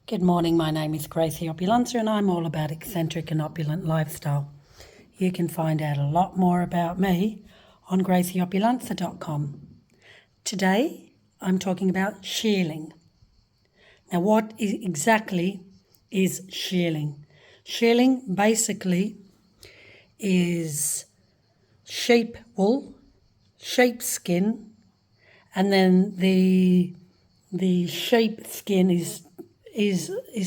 Good morning, my name is Gracie Opulenta and I'm all about eccentric and opulent lifestyle. You can find out a lot more about me on gracieopulenta.com. Today I'm talking about shearling. Now what exactly is shearling? Shearling basically is sheep wool, sheep skin, and then the sheep skin is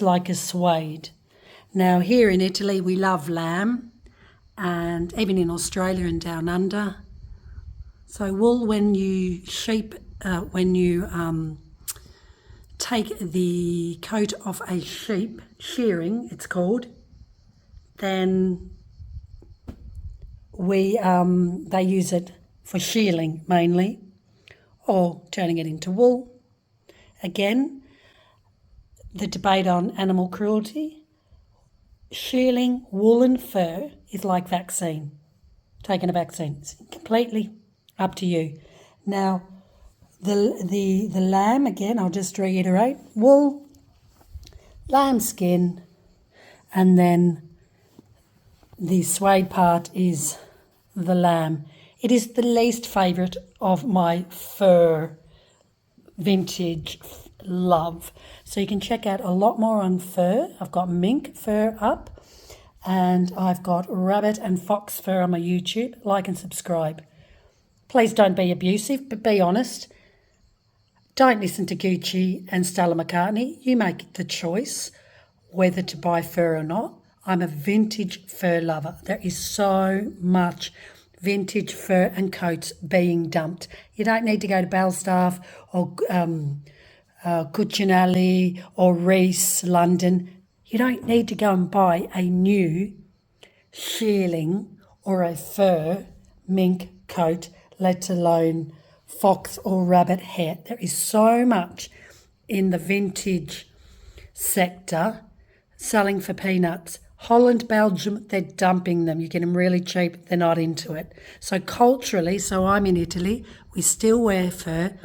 like a suede. Now here in Italy we love lamb, and even in Australia and down under. So wool, when you take the coat off a sheep, shearing it's called, then they use it for shearling mainly, or turning it into wool. Again, the debate on animal cruelty. Shearling wool and fur is like vaccine, taking a vaccine. It's completely up to you. Now, the lamb, again, I'll just reiterate, wool, lamb skin, and then the suede part is the lamb. It is the least favourite of my fur vintage love. So you can check out a lot more on fur. I've got mink fur up, and I've got rabbit and fox fur on my YouTube. Like and subscribe. Please don't be abusive, but be honest. Don't listen to Gucci and Stella McCartney. You make the choice whether to buy fur or not. I'm a vintage fur lover. There is so much vintage fur and coats being dumped. You don't need to go to Belstaff or Cucinelli or Reese, London. You don't need to go and buy a new shearling or a fur mink coat, let alone fox or rabbit hair. There is so much in the vintage sector selling for peanuts. Holland, Belgium, they're dumping them. You get them really cheap. They're not into it. So culturally, so I'm in Italy, we still wear fur.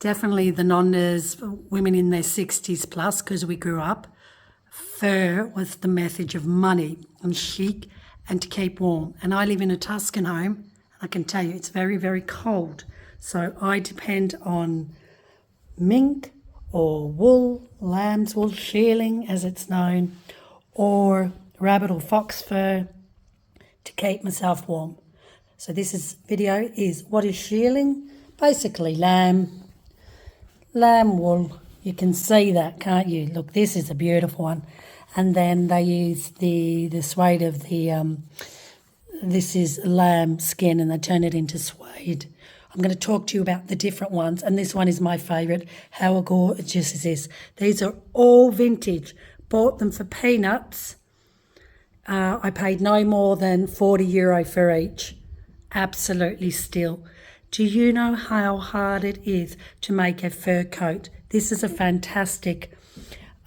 Definitely the nonnas, women in their 60s plus, because we grew up. Fur was the message of money and chic and to keep warm. And I live in a Tuscan home, and I can tell you it's very, very cold. So I depend on mink or wool, lamb's wool, shearling as it's known, or rabbit or fox fur to keep myself warm. So this video is what is shearling? Basically lamb wool. You can see that, can't you? Look, this is a beautiful one. And then they use the suede of this is lamb skin, and they turn it into suede. I'm going to talk to you about the different ones, and this one is my favourite. How gorgeous is this? These are all vintage. Bought them for peanuts. I paid no more than €40 for each. Absolutely still. Do you know how hard it is to make a fur coat? This is a fantastic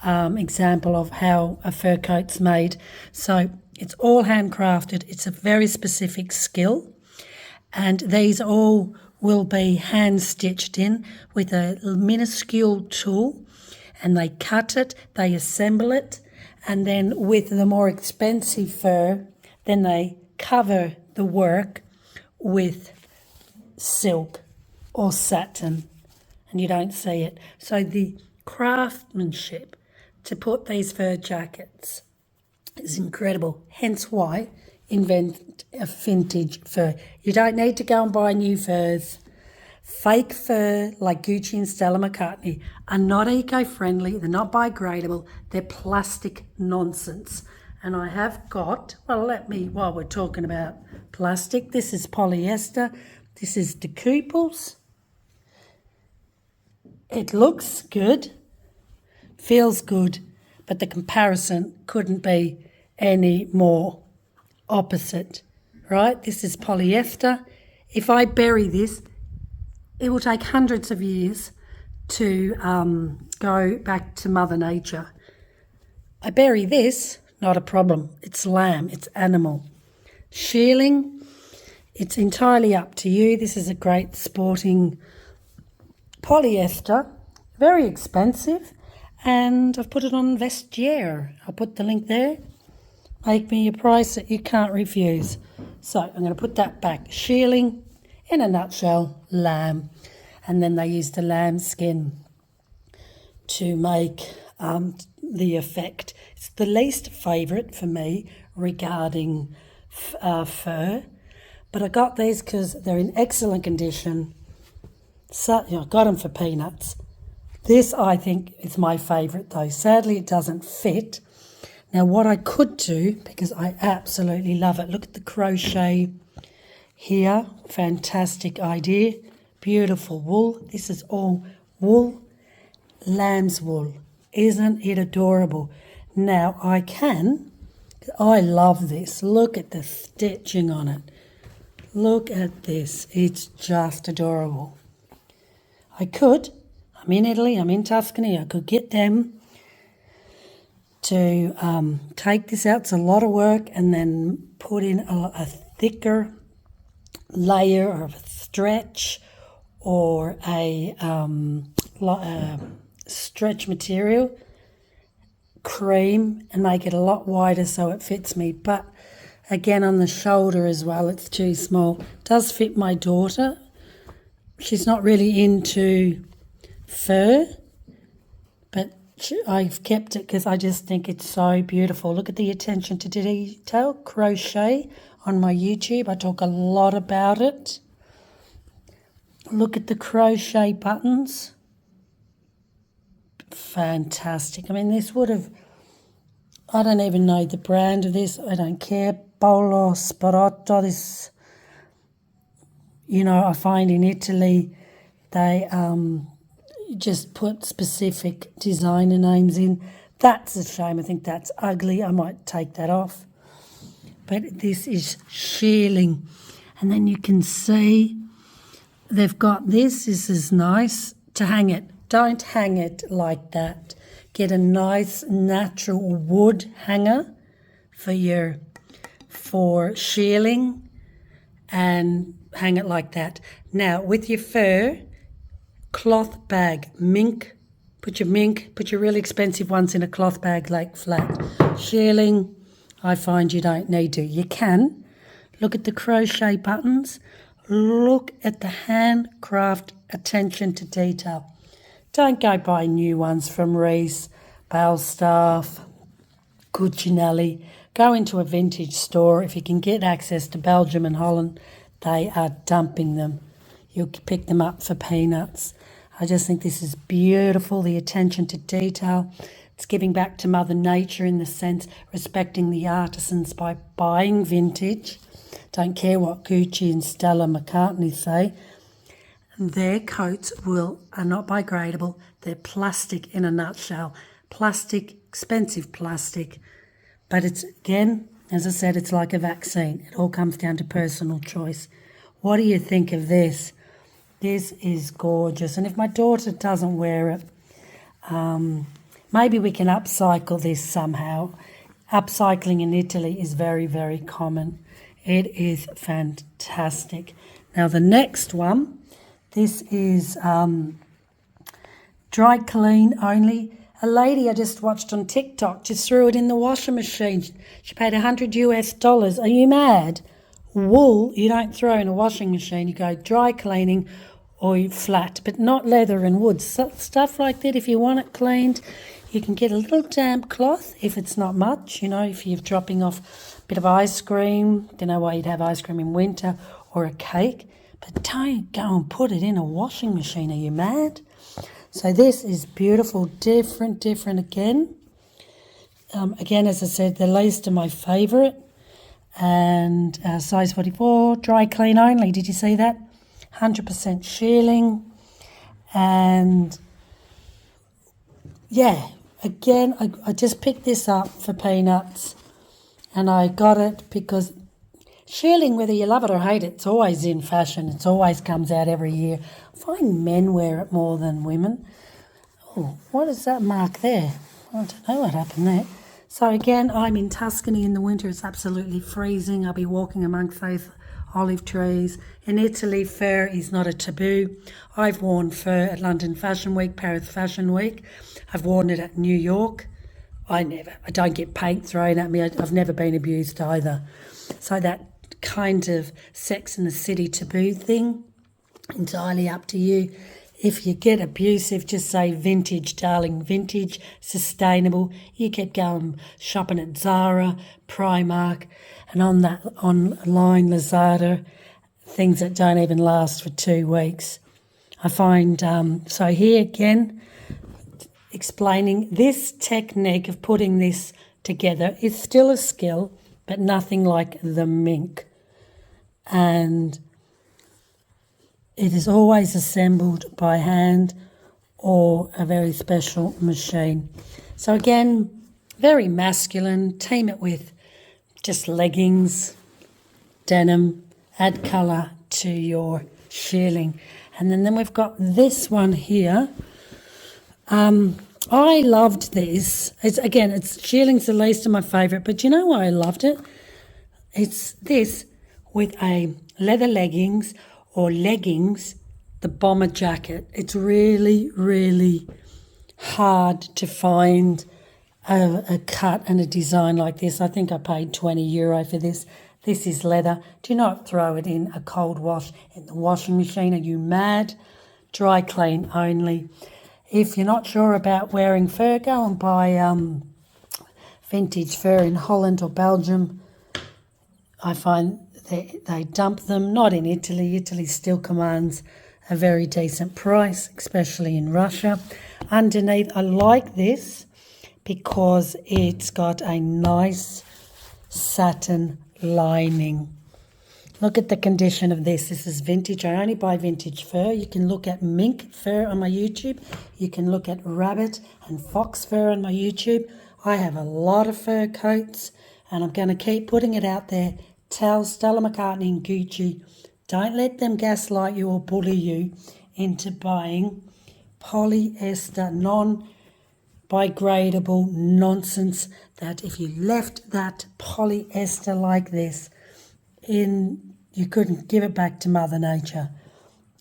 example of how a fur coat's made. So it's all handcrafted. It's a very specific skill. And these all will be hand stitched in with a minuscule tool. And they cut it, they assemble it, and then with the more expensive fur, then they cover the work with silk or satin, and you don't see it. So the craftsmanship to put these fur jackets is incredible, hence why invent a vintage fur. You don't need to go and buy new furs. Fake fur like Gucci and Stella McCartney are not eco-friendly, they're not biodegradable, they're plastic nonsense. And I have got, while we're talking about plastic, this is polyester, this is Decomposition. It looks good, feels good, but the comparison couldn't be any more opposite, right? This is polyester. If I bury this, it will take hundreds of years to go back to Mother Nature. I bury this, not a problem. It's lamb, it's animal. Shearling, it's entirely up to you. This is a great sporting polyester, very expensive, and I've put it on Vestiaire. I'll put the link there. Make me a price that you can't refuse. So I'm going to put that back. Shearling, in a nutshell, lamb. And then they used the lamb skin to make the effect. It's the least favourite for me regarding fur. But I got these because they're in excellent condition. So, I got them for peanuts. This, I think, is my favourite though. Sadly, it doesn't fit. Now, what I could do, because I absolutely love it, look at the crochet here. Fantastic idea. Beautiful wool. This is all wool, lamb's wool. Isn't it adorable? Now, I love this. Look at the stitching on it. Look at this. It's just adorable. I'm in Italy, I'm in Tuscany, I could get them to take this out. It's a lot of work, and then put in a thicker layer of stretch or a stretch material, cream, and make it a lot wider so it fits me. But again, on the shoulder as well, it's too small. It does fit my daughter. She's not really into fur, but I've kept it because I just think it's so beautiful. Look at the attention to detail. Crochet on my YouTube. I talk a lot about it. Look at the crochet buttons. Fantastic. I mean, this would have, I don't even know the brand of this. I don't care. Bolo Sporotto. This, I find in Italy they just put specific designer names in. That's a shame. I think that's ugly. I might take that off. But this is Shearling. And then you can see they've got this. This is nice to hang it. Don't hang it like that. Get a nice natural wood hanger for shearling and hang it like that. Now with your fur, cloth bag, mink, put your really expensive ones in a cloth bag like flat. Shearling, I find you don't need to. You can. Look at the crochet buttons. Look at the handcraft attention to detail. Don't go buy new ones from Reese, Balstaff, Cucinelli. Go into a vintage store. If you can get access to Belgium and Holland, they are dumping them. You'll pick them up for peanuts. I just think this is beautiful, the attention to detail. It's giving back to Mother Nature in the sense, respecting the artisans by buying vintage. Don't care what Gucci and Stella McCartney say. Their coats are not biodegradable. They're plastic in a nutshell. Plastic, expensive plastic. But it's, again, as I said, it's like a vaccine. It all comes down to personal choice. What do you think of this? This is gorgeous. And if my daughter doesn't wear it, maybe we can upcycle this somehow. Upcycling in Italy is very, very common. It is fantastic. Now the next one, this is dry clean only. A lady I just watched on TikTok just threw it in the washing machine. She paid $100 US. Are you mad? Wool, you don't throw in a washing machine. You go dry cleaning or flat, but not leather and wood. Stuff like that, if you want it cleaned, you can get a little damp cloth if it's not much. If you're dropping off a bit of ice cream, don't know why you'd have ice cream in winter, or a cake. But don't go and put it in a washing machine. Are you mad? So this is beautiful, different again. Again, as I said, the least are my favourite. And size 44, dry clean only. Did you see that? 100% shearling. And yeah, again, I just picked this up for peanuts. And I got it because shearling, whether you love it or hate it, it's always in fashion. It always comes out every year. I find men wear it more than women. Oh, what is that mark there? I don't know what happened there. So again, I'm in Tuscany in the winter. It's absolutely freezing. I'll be walking amongst those olive trees. In Italy, fur is not a taboo. I've worn fur at London Fashion Week, Paris Fashion Week. I've worn it at New York. I don't get paint thrown at me. I've never been abused either. So that kind of Sex and the City taboo thing, entirely up to you. If you get abusive, just say vintage, darling, vintage, sustainable. You keep going shopping at Zara, Primark, and online Lazada, things that don't even last for 2 weeks. I find, so here again, explaining this technique of putting this together is still a skill, but nothing like the mink. And it is always assembled by hand or a very special machine. So again, very masculine. Team it with just leggings, denim, add colour to your shearling. And then we've got this one here. I loved this. It's shearling's the least of my favourite, but you know why I loved it? It's this with a leather leggings or leggings, the bomber jacket. It's really, really hard to find a cut and a design like this. I think I paid €20 for this. This is leather. Do not throw it in a cold wash in the washing machine. Are you mad? Dry clean only. If you're not sure about wearing fur, go and buy vintage fur in Holland or Belgium. I find they dump them, not in Italy. Italy still commands a very decent price, especially in Russia. Underneath, I like this because it's got a nice satin lining. Look at the condition of this. This is vintage. I only buy vintage fur. You can look at mink fur on my YouTube. You can look at rabbit and fox fur on my YouTube. I have a lot of fur coats, and I'm going to keep putting it out there. Tell Stella McCartney and Gucci, don't let them gaslight you or bully you into buying polyester, non-biodegradable nonsense that if you left that polyester like this in, you couldn't give it back to Mother Nature.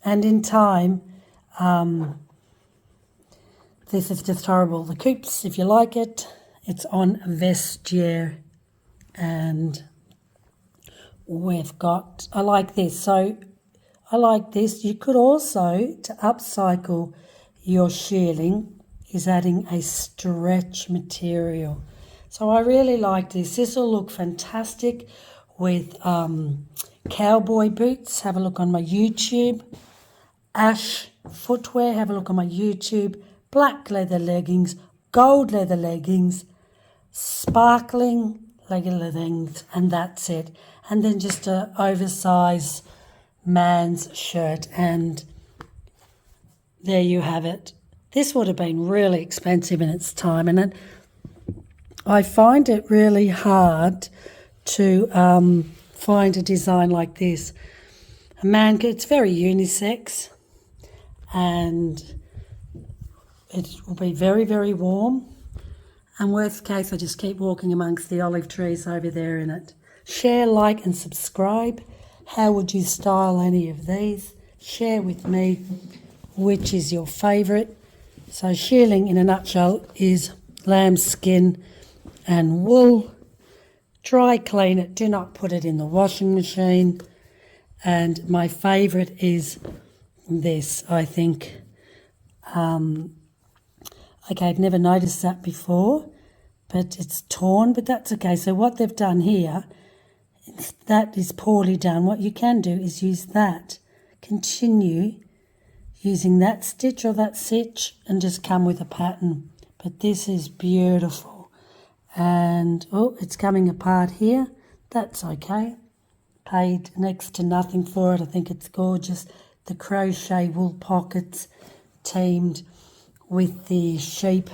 And in time, this is just horrible. The coops, if you like it, it's on Vestiaire, and we've got, I like this. So I like this. You could also, to upcycle your shearling, is adding a stretch material. So I really like this. This will look fantastic with cowboy boots. Have a look on my YouTube. Ash footwear. Have a look on my YouTube. Black leather leggings, gold leather leggings, sparkling leather leggings, and that's it. And then just an oversized man's shirt, and there you have it. This would have been really expensive in its time, and I find it really hard to find a design like this. It's very unisex, and it will be very, very warm. And worst case, I just keep walking amongst the olive trees over there in it. Share, like and subscribe. How would you style any of these? Share with me which is your favourite. So shearling in a nutshell is lamb skin and wool. Dry clean it, do not put it in the washing machine. And my favourite is this, I think. Okay, I've never noticed that before, but it's torn, but that's okay. So what they've done here, that is poorly done. What you can do is use that, continue using that stitch or that stitch, and just come with a pattern. But this is beautiful. And, oh, it's coming apart here. That's okay. Paid next to nothing for it. I think it's gorgeous. The crochet wool pockets teamed with the sheep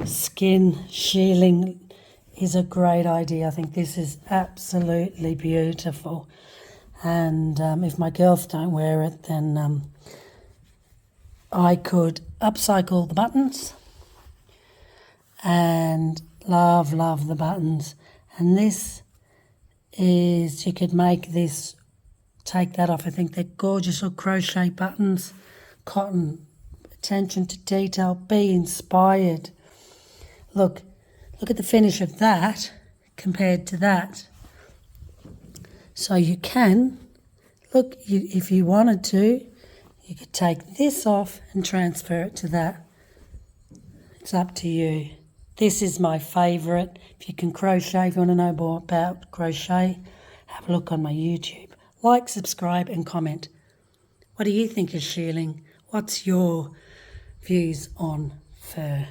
skin shearling is a great idea. I think this is absolutely beautiful. And if my girls don't wear it, then I could upcycle the buttons, and love the buttons. And this is, you could make this take that off. I think they're gorgeous little crochet buttons, cotton, attention to detail, be inspired. Look at the finish of that compared to that. So you can, if you wanted to, you could take this off and transfer it to that. It's up to you. This is my favourite. If you can crochet, if you want to know more about crochet, have a look on my YouTube. Like, subscribe and comment. What do you think of shearling? What's your views on fur?